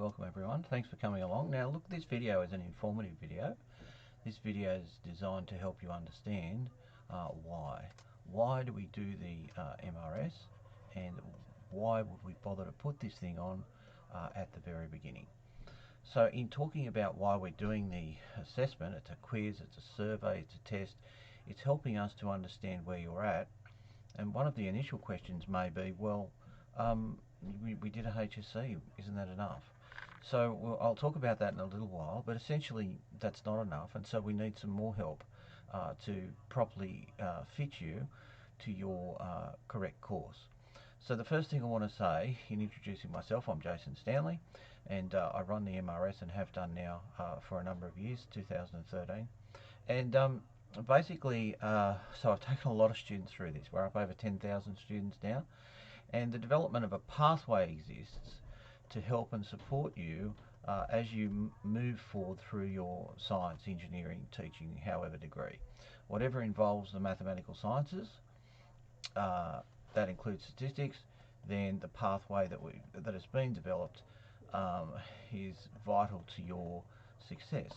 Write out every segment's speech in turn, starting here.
welcome everyone. Thanks for coming along. Now look, this video is an informative video. This video is designed to help you understand why. Why do we do the MRS, and why would we bother to put this thing on at the very beginning? So in talking about why we're doing the assessment, it's a quiz, it's a survey, it's a test, it's helping us to understand where you're at. And one of the initial questions may be, well, we did a HSC, isn't that enough? So I'll talk about that in a little while, but essentially that's not enough, and so we need some more help to properly fit you to your correct course. So the first thing I want to say in introducing myself, I'm Jason Stanley, and I run the MRS and have done now for a number of years, 2013. And basically, so I've taken a lot of students through this. We're up over 10,000 students now, and the development of a pathway exists to help and support you as you move forward through your science, engineering, teaching, however degree. Whatever involves the mathematical sciences, that includes statistics, then the pathway that has been developed is vital to your success.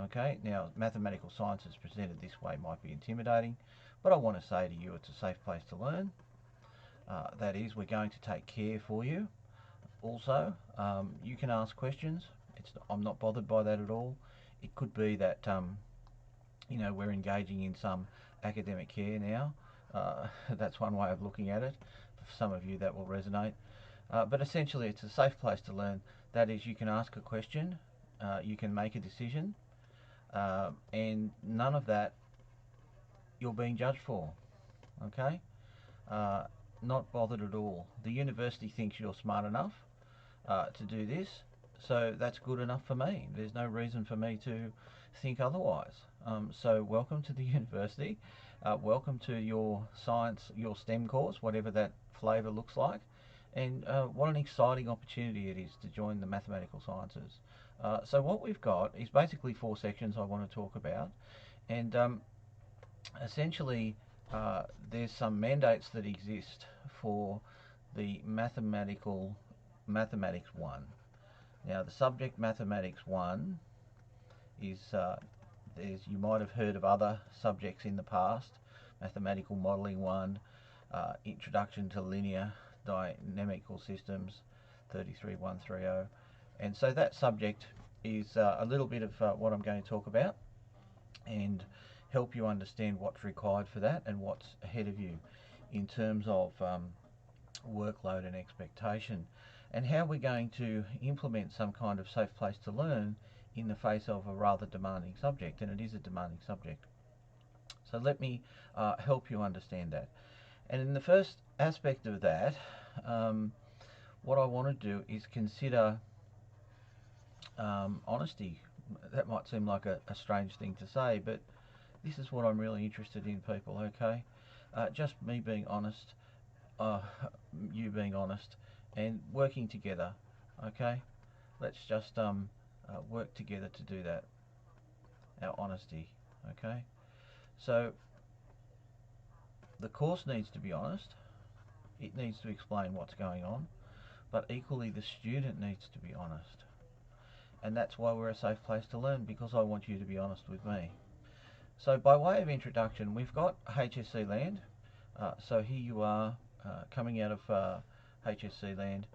Okay, now mathematical sciences presented this way might be intimidating, but I want to say to you it's a safe place to learn. That is, we're going to take care for you. Also, you can ask questions. I'm not bothered by that at all. It could be that we're engaging in some academic care now. That's one way of looking at it. For some of you that will resonate. But essentially it's a safe place to learn. That is, you can ask a question, you can make a decision, and none of that you're being judged for. Okay? Not bothered at all. The university thinks you're smart enough to do this, so that's good enough for me. There's no reason for me to think otherwise. So welcome to the university. Welcome to your science, your STEM course, whatever that flavour looks like. And what an exciting opportunity it is to join the mathematical sciences. So what we've got is basically 4 sections I want to talk about, and essentially there's some mandates that exist for the Mathematics 1. Now the subject Mathematics 1 is, you might have heard of other subjects in the past, Mathematical Modelling 1, Introduction to Linear Dynamical Systems 33130, and so that subject is a little bit of what I'm going to talk about and help you understand what's required for that and what's ahead of you in terms of workload and expectation, and how we're going to implement some kind of safe place to learn in the face of a rather demanding subject, and it is a demanding subject. So let me help you understand that. And in the first aspect of that, what I want to do is consider honesty. That might seem like a strange thing to say, but this is what I'm really interested in, people. Okay, just me being honest, you being honest, and working together. Okay, let's just work together to do that. Our honesty. Okay, so the course needs to be honest. It needs to explain what's going on, but equally the student needs to be honest. And that's why we're a safe place to learn, because I want you to be honest with me. So by way of introduction, we've got HSC land. So here you are coming out of HSC land,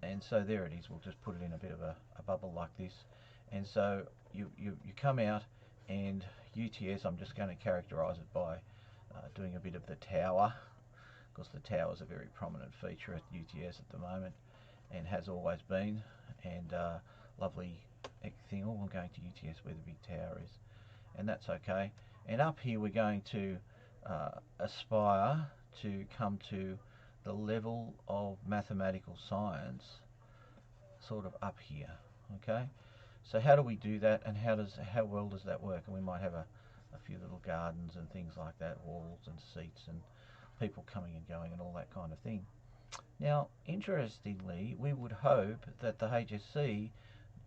and so there it is. We'll just put it in a bit of a bubble like this, and so you come out, and UTS, I'm just going to characterise it by doing a bit of the tower, because the tower is a very prominent feature at UTS at the moment and has always been, and lovely thing. Oh, I'm going to UTS where the big tower is, and that's okay. And up here we're going to aspire to come to the level of mathematical science sort of up here. Okay, so how do we do that, and how well does that work? And we might have a few little gardens and things like that, walls and seats and people coming and going and all that kind of thing. Now interestingly, we would hope that the HSC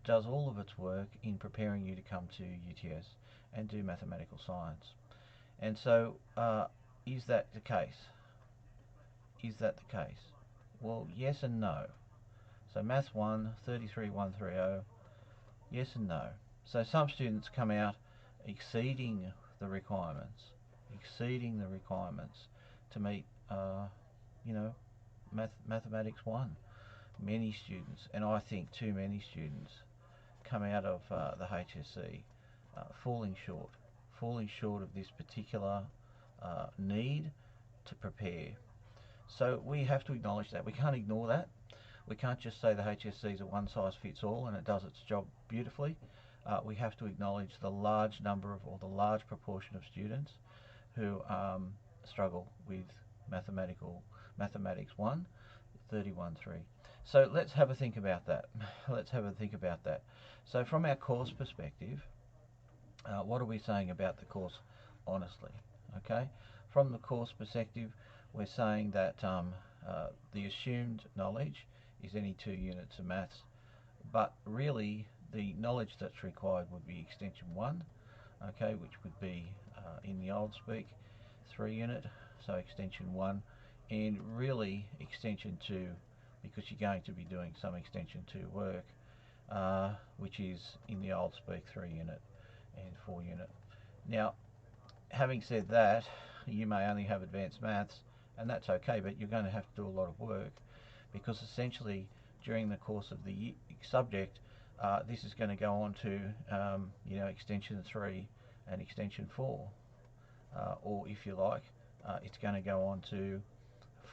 does all of its work in preparing you to come to UTS and do mathematical science. And so is that the case? Is that the case? Well, yes and no. So Maths 1, 33,130, yes and no. So some students come out exceeding the requirements, to meet, you know, Mathematics 1. Many students, and I think too many students, come out of the HSC falling short of this particular need to prepare. So we have to acknowledge that. We can't ignore that. We can't just say the HSC is a one-size-fits-all and it does its job beautifully. We have to acknowledge the large number of, or the large proportion of students who struggle with Mathematics 1, 31.3. So let's have a think about that. So from our course perspective, what are we saying about the course honestly? Okay, from the course perspective, we're saying that the assumed knowledge is any 2 units of maths, but really the knowledge that's required would be extension 1, okay, which would be in the old speak 3 unit, so extension 1, and really extension 2, because you're going to be doing some extension 2 work, which is in the old speak 3 unit and 4 unit. Now, having said that, you may only have advanced maths, and that's okay, but you're going to have to do a lot of work, because essentially during the course of the subject, this is going to go on to extension 3 and extension 4, or if you like, it's going to go on to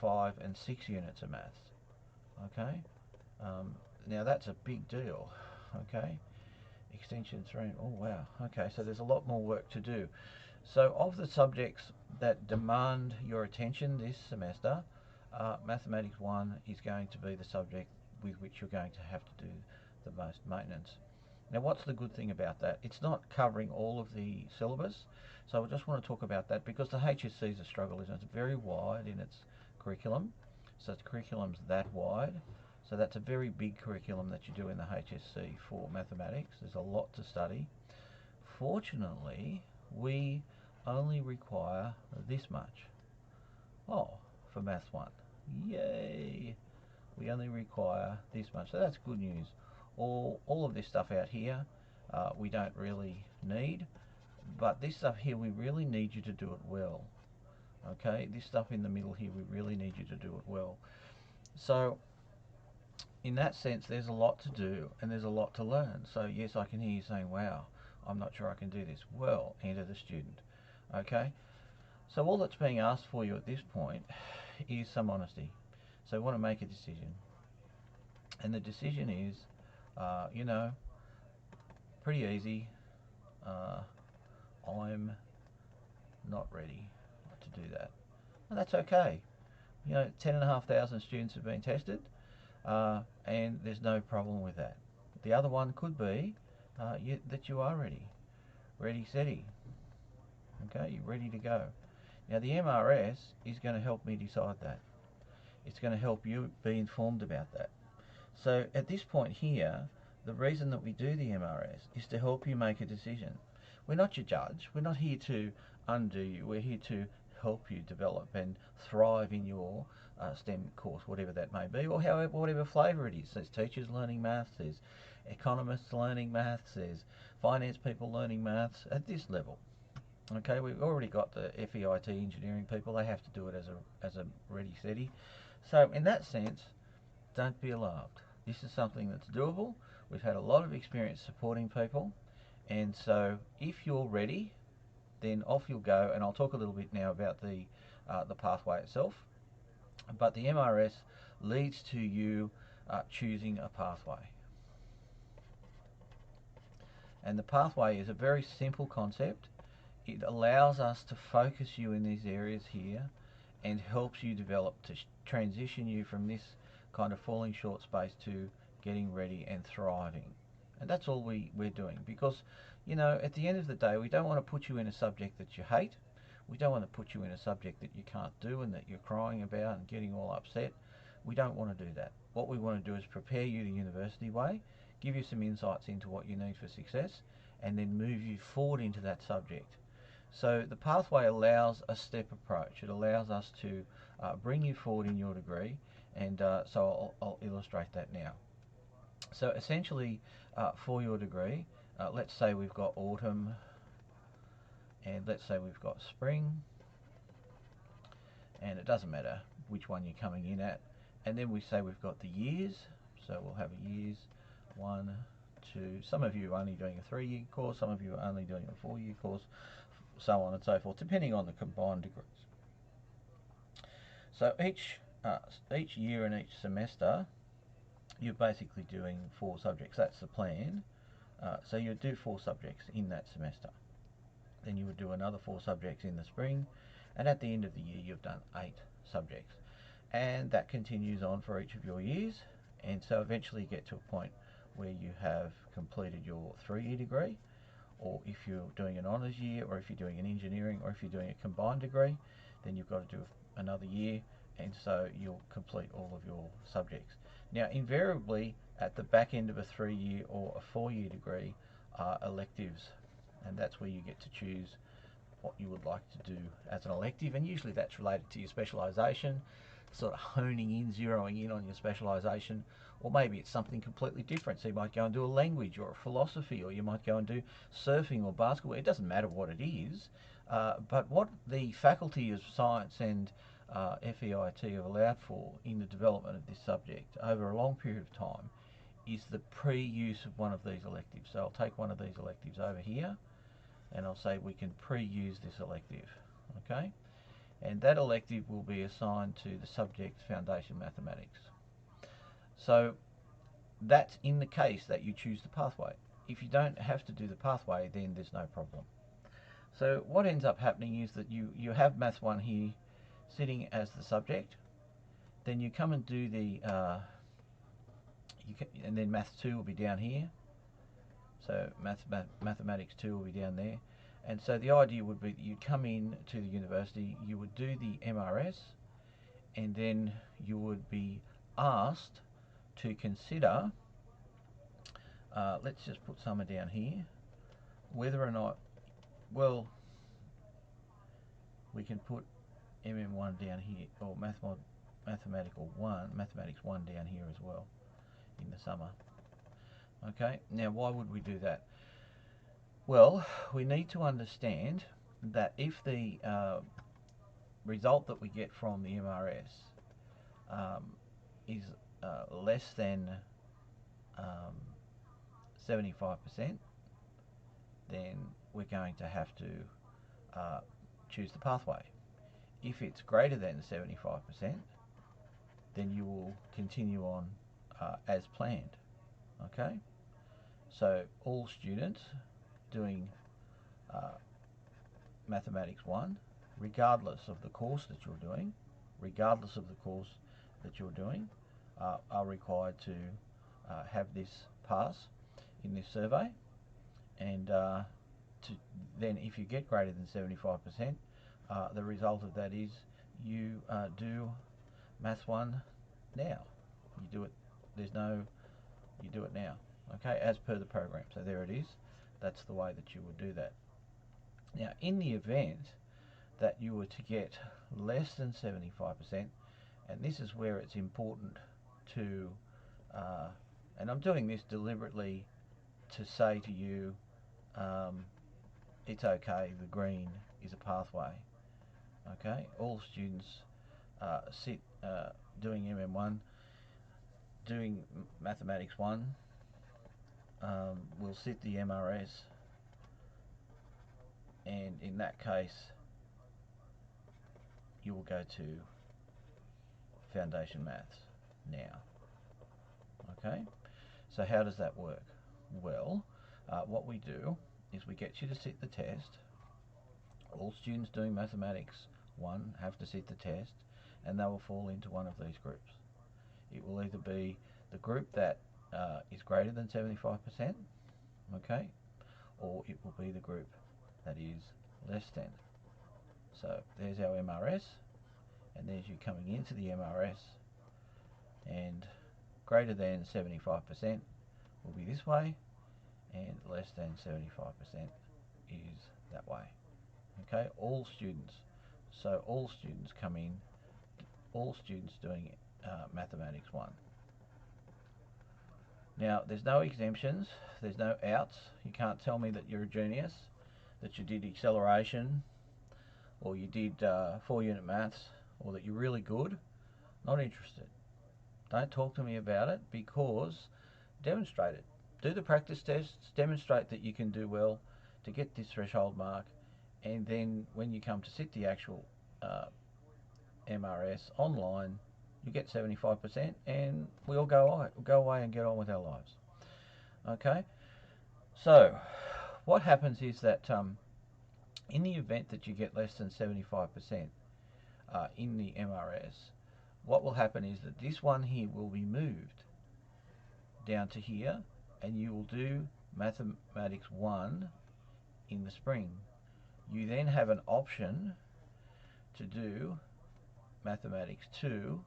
5 and 6 units of maths. Okay, now that's a big deal. Okay, extension 3. Oh wow. Okay, so there's a lot more work to do. So of the subjects that demand your attention this semester, Mathematics 1 is going to be the subject with which you're going to have to do the most maintenance. Now what's the good thing about that? It's not covering all of the syllabus, so I just want to talk about that, because the HSC is a struggle, isn't it? It's very wide in its curriculum, so its curriculum's that wide, so that's a very big curriculum that you do in the HSC for mathematics. There's a lot to study. Fortunately, we only require this much. Oh, for Maths 1. Yay! We only require this much, so that's good news. All of this stuff out here, we don't really need, but this stuff here, we really need you to do it well. Okay, this stuff in the middle here, we really need you to do it well. So in that sense, there's a lot to do and there's a lot to learn. So yes, I can hear you saying, wow, I'm not sure I can do this. Well, enter the student. Okay, so all that's being asked for you at this point is some honesty. So we want to make a decision, and the decision is pretty easy. I'm not ready to do that, and that's okay. 10,500 students have been tested, and there's no problem with that. The other one could be that you are ready, steady. Okay, you're ready to go. Now the MRS is going to help me decide that. It's going to help you be informed about that. So at this point here, the reason that we do the MRS is to help you make a decision. We're not your judge. We're not here to undo you. We're here to help you develop and thrive in your STEM course, whatever that may be, or however, whatever flavour it is. There's teachers learning maths, there's economists learning maths, there's finance people learning maths at this level. Okay, we've already got the FEIT engineering people. They have to do it as a ready steady. So in that sense, don't be alarmed. This is something that's doable. We've had a lot of experience supporting people, and so if you're ready, then off you'll go. And I'll talk a little bit now about the pathway itself. But the MRS leads to you choosing a pathway. And the pathway is a very simple concept. It allows us to focus you in these areas here and helps you develop, to transition you from this kind of falling short space to getting ready and thriving. And that's all we're doing, because at the end of the day, we don't want to put you in a subject that you hate. We don't want to put you in a subject that you can't do and that you're crying about and getting all upset. We don't want to do that. What we want to do is prepare you the university way, give you some insights into what you need for success, and then move you forward into that subject. So the pathway allows a step approach. It allows us to bring you forward in your degree, and so I'll illustrate that now. So essentially, for your degree, let's say we've got autumn, and let's say we've got spring, and it doesn't matter which one you're coming in at. And then we say we've got the years, so we'll have a years, 1, 2, some of you are only doing a 3-year course, some of you are only doing a 4-year course, so on and so forth, depending on the combined degrees. So each year and each semester, you're basically doing 4 subjects. That's the plan. So you would do 4 subjects in that semester. Then you would do another 4 subjects in the spring, and at the end of the year you've done 8 subjects. And that continues on for each of your years, and so eventually you get to a point where you have completed your 3-year degree, or if you're doing an honours year, or if you're doing an engineering, or if you're doing a combined degree, then you've got to do another year, and so you'll complete all of your subjects. Now, invariably, at the back end of a 3-year or a 4-year degree are electives, and that's where you get to choose what you would like to do as an elective, and usually that's related to your specialisation, sort of honing in, zeroing in on your specialisation, or maybe it's something completely different. So you might go and do a language or a philosophy, or you might go and do surfing or basketball. It doesn't matter what it is, but what the Faculty of Science and FEIT have allowed for in the development of this subject over a long period of time is the pre-use of one of these electives. So I'll take one of these electives over here, and I'll say we can pre-use this elective, okay? And that elective will be assigned to the subject Foundation Mathematics. So that's in the case that you choose the pathway. If you don't have to do the pathway, then there's no problem. So what ends up happening is that you have Maths 1 here sitting as the subject, then you come and do the, and then Maths 2 will be down here, so Mathematics 2 will be down there. And so the idea would be that you'd come in to the university, you would do the MRS, and then you would be asked to consider, let's just put Summer down here, whether or not, well, we can put MM1 down here, or Mathematics 1 down here as well in the summer. Okay, now why would we do that? Well, we need to understand that if the result that we get from the MRS is less than 75%, then we're going to have to choose the pathway. If it's greater than 75%, then you will continue on as planned. Okay, so all students doing Mathematics 1, regardless of the course that you're doing, are required to have this pass in this survey, and then if you get greater than 75%, the result of that is you do Maths 1 now. You do it. You do it now. Okay, as per the program. So there it is. That's the way that you would do that. Now, in the event that you were to get less than 75%, and this is where it's important to, and I'm doing this deliberately to say to you, it's okay, the green is a pathway. Okay, all students sit doing MM1, doing Mathematics 1, will sit the MRS, and in that case you will go to Foundation Maths now. Okay, so how does that work? Well, what we do is we get you to sit the test. All students doing Mathematics 1 have to sit the test, and they will fall into one of these groups. It will either be the group that is greater than 75%, okay, or it will be the group that is less than. So there's our MRS, and there's you coming into the MRS, and greater than 75% will be this way, and less than 75% is that way. Okay, all students. So all students come in, all students doing Mathematics 1. Now, there's no exemptions, there's no outs. You can't tell me that you're a genius, that you did acceleration, or you did 4-unit maths, or that you're really good. Not interested. Don't talk to me about it, because demonstrate it. Do the practice tests, demonstrate that you can do well to get this threshold mark, and then when you come to sit the actual MRS online, you get 75%, and we all go away and get on with our lives. Okay, so what happens is that in the event that you get less than 75% in the MRS, what will happen is that this one here will be moved down to here, and you will do Mathematics 1 in the spring. You then have an option to do Mathematics 2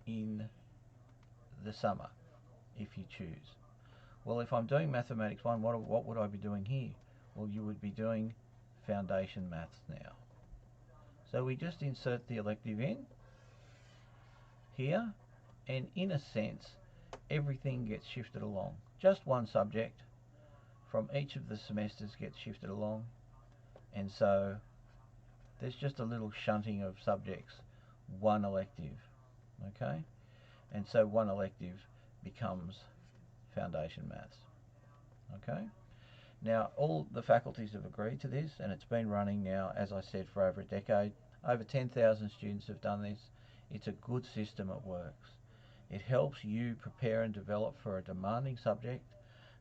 in the summer, if you choose. Well, if I'm doing Mathematics 1, what would I be doing here? Well, you would be doing Foundation Maths now. So we just insert the elective in here, and in a sense, everything gets shifted along. Just one subject from each of the semesters gets shifted along, and so there's just a little shunting of subjects, one elective, okay? And so one elective becomes Foundation Maths, okay? Now, all the faculties have agreed to this, and it's been running now, as I said, for over a decade. Over 10,000 students have done this. It's a good system, it works. It helps you prepare and develop for a demanding subject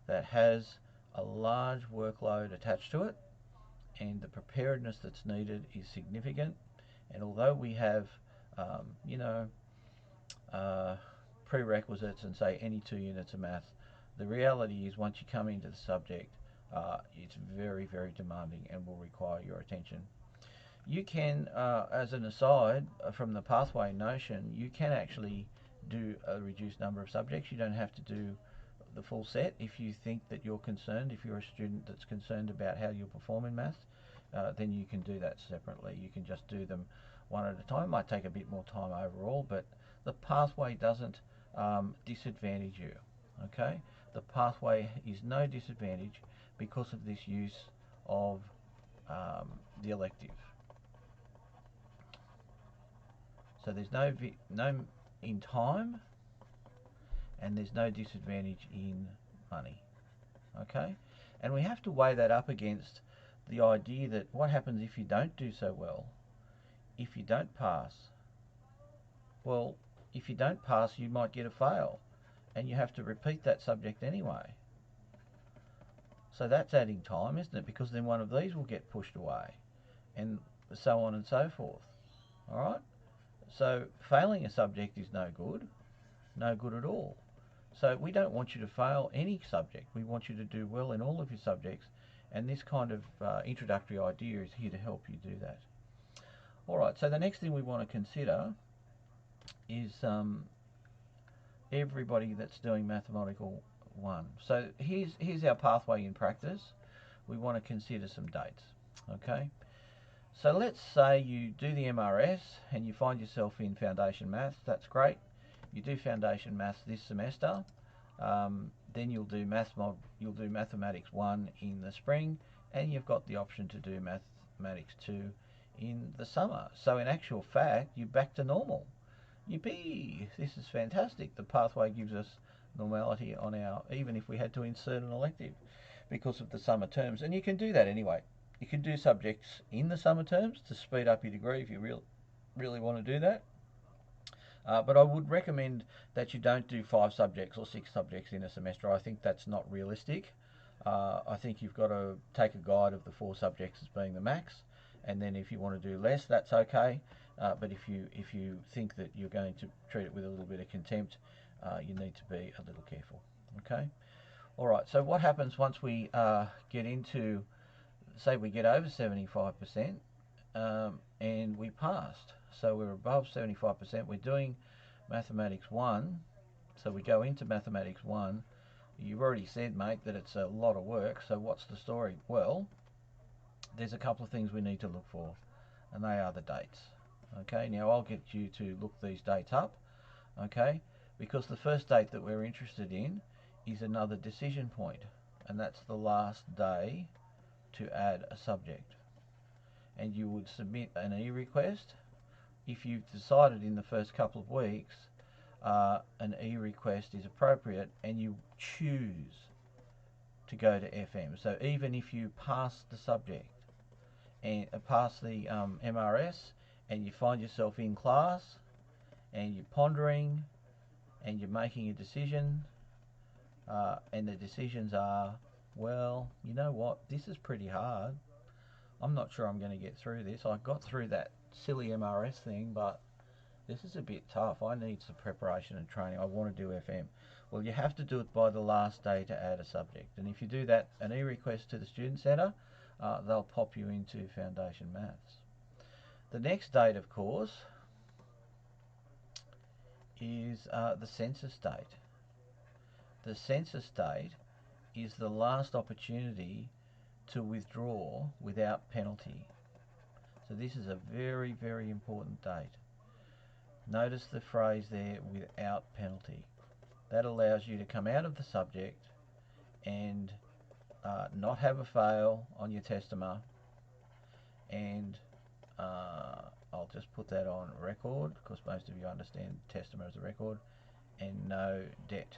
that has a large workload attached to it, and the preparedness that's needed is significant. And although we have, you know, prerequisites and say any 2 units of math, the reality is once you come into the subject, it's very, very demanding and will require your attention. You can, as an aside, from the pathway notion, you can actually do a reduced number of subjects. You don't have to do the full set if you think that you're concerned. If you're a student that's concerned about how you'll perform in maths, then you can do that separately. You can just do them one at a time. It might take a bit more time overall, but the pathway doesn't disadvantage you, okay? The pathway is no disadvantage because of this use of the elective. So there's no in time, and there's no disadvantage in money, okay? And we have to weigh that up against the idea that what happens if you don't do so well, if you don't pass? Well, if you don't pass, you might get a fail, and you have to repeat that subject anyway. So that's adding time, isn't it? Because then one of these will get pushed away, and so on and so forth. All right? So failing a subject is no good at all. So we don't want you to fail any subject. We want you to do well in all of your subjects, and this kind of introductory idea is here to help you do that. All right, so the next thing we want to consider is everybody that's doing Mathematical 1. So here's our pathway in practice. We want to consider some dates, okay? So let's say you do the MRS and you find yourself in Foundation Maths. That's great. You do Foundation Maths this semester. Then you'll do Mathematics 1 in the spring, and you've got the option to do Mathematics 2 in the summer. So in actual fact, you're back to normal. Yippee! This is fantastic. The pathway gives us normality on our, even if we had to insert an elective because of the summer terms. And you can do that anyway. You can do subjects in the summer terms to speed up your degree if you really want to do that. But I would recommend that you don't do 5 subjects or 6 subjects in a semester. I think that's not realistic. I think you've got to take a guide of the 4 subjects as being the max, and then if you want to do less, that's okay. But if you think that you're going to treat it with a little bit of contempt, you need to be a little careful. Okay. All right. So what happens once we get into, say, we get over 75%, and we passed? So we're above 75%. We're doing Mathematics 1. So we go into Mathematics 1. You've already said, mate, that it's a lot of work. So what's the story? Well, there's a couple of things we need to look for, and they are the dates. Okay, now I'll get you to look these dates up, okay, because the first date that we're interested in is another decision point, and that's the last day to add a subject. And you would submit an e-request. If you've decided in the first couple of weeks an e-request is appropriate and you choose to go to FM. So even if you pass the subject and pass the MRS and you find yourself in class and you're pondering and you're making a decision and the decisions are, well, you know what, this is pretty hard. I'm not sure I'm going to get through this. I got through that silly MRS thing, but this is a bit tough. I need some preparation and training. I want to do FM. Well, you have to do it by the last day to add a subject. And if you do that, an e-request to the Student Centre, they'll pop you into Foundation Maths. The next date, of course, is the census date. The census date is the last opportunity to withdraw without penalty. So this is a very, very important date. Notice the phrase there, without penalty. That allows you to come out of the subject and not have a fail on your testament, and I'll just put that on record because most of you understand testament as a record, and no debt,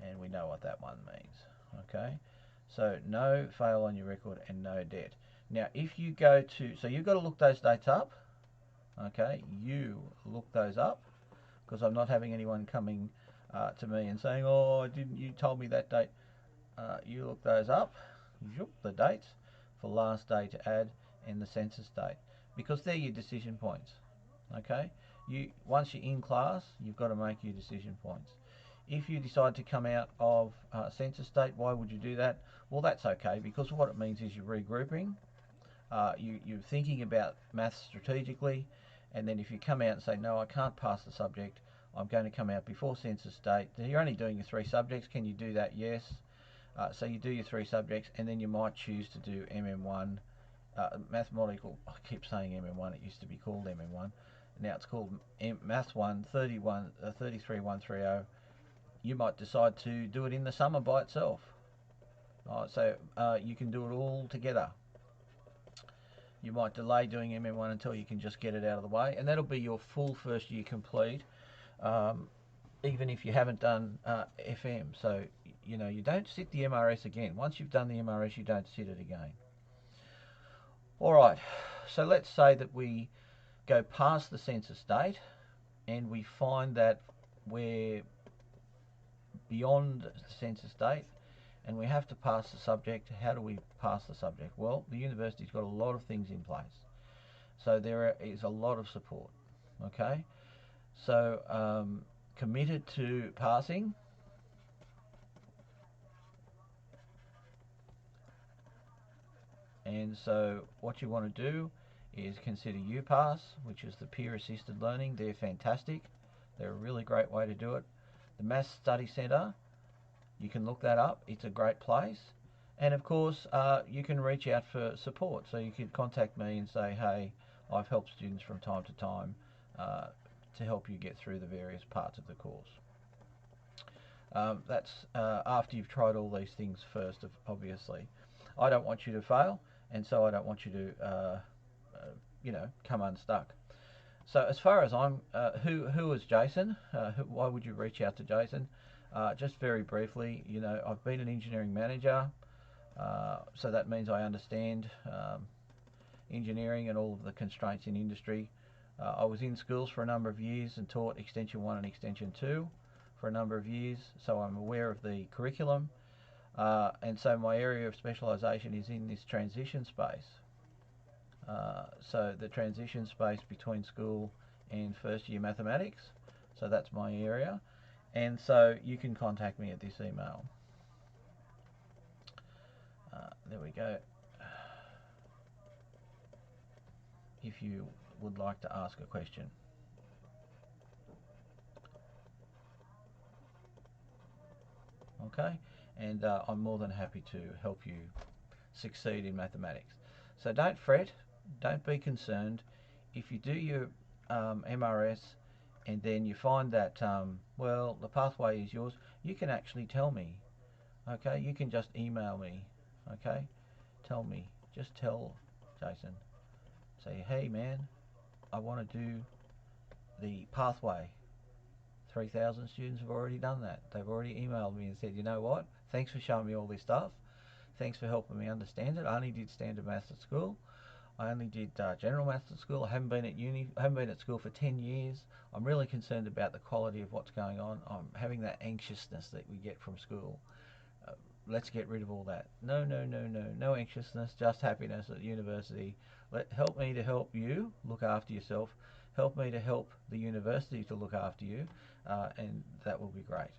and we know what that one means. Okay, so no fail on your record and no debt. Now if you go to, so you've got to look those dates up. Okay, you look those up because I'm not having anyone coming to me and saying, oh, didn't you told me that date. You look those up, the dates for last day to add and the census date, because they're your decision points. Okay, once you're in class, you've got to make your decision points. If you decide to come out of census date, why would you do that? Well, that's okay, because what it means is you're regrouping. You're thinking about maths strategically, and then if you come out and say, no, I can't pass the subject, I'm going to come out before census date. You're only doing your 3 subjects. Can you do that? Yes. So you do your 3 subjects, and then you might choose to do MM1, mathematical. I keep saying MM1. It used to be called MM1. Now it's called Maths 1 33130. You might decide to do it in the summer by itself. So you can do it all together. You might delay doing MM1 until you can just get it out of the way, and that'll be your full first year complete, even if you haven't done FM. So you don't sit the MRS again. Once you've done the MRS, you don't sit it again. Alright, so let's say that we go past the census date and we find that we're beyond the census date and we have to pass the subject. How do we pass the subject? Well, the university's got a lot of things in place. So there is a lot of support. Okay, so committed to passing. And so what you want to do is consider UPass, which is the peer assisted learning. They're fantastic. They're a really great way to do it. The Maths Study Centre, you can look that up. It's a great place. And of course, you can reach out for support. So you can contact me and say, hey, I've helped students from time to time to help you get through the various parts of the course. That's after you've tried all these things first, obviously. I don't want you to fail, and so I don't want you to, come unstuck. So as far as I'm, who is Jason? Why would you reach out to Jason? Just very briefly, I've been an engineering manager, so that means I understand engineering and all of the constraints in industry. I was in schools for a number of years and taught Extension 1 and Extension 2 for a number of years, so I'm aware of the curriculum. And so my area of specialisation is in this transition space. So the transition space between school and first year mathematics. So that's my area. And so you can contact me at this email. There we go. If you would like to ask a question. Okay, and I'm more than happy to help you succeed in mathematics. So don't fret, don't be concerned. If you do your MRS and then you find that, well, the pathway is yours, you can actually tell me, okay? You can just email me, okay? Tell me, just tell Jason, say, hey man, I want to do the pathway. 3,000 students have already done that. They've already emailed me and said, you know what, thanks for showing me all this stuff. Thanks for helping me understand it. I only did standard maths at school. I only did general maths at school. I haven't been at uni. I haven't been at school for 10 years. I'm really concerned about the quality of what's going on. I'm having that anxiousness that we get from school. Uh, let's get rid of all that. No, no, no, no. No anxiousness, just happiness at university. Help me to help you look after yourself. Help me to help the university to look after you, and that will be great.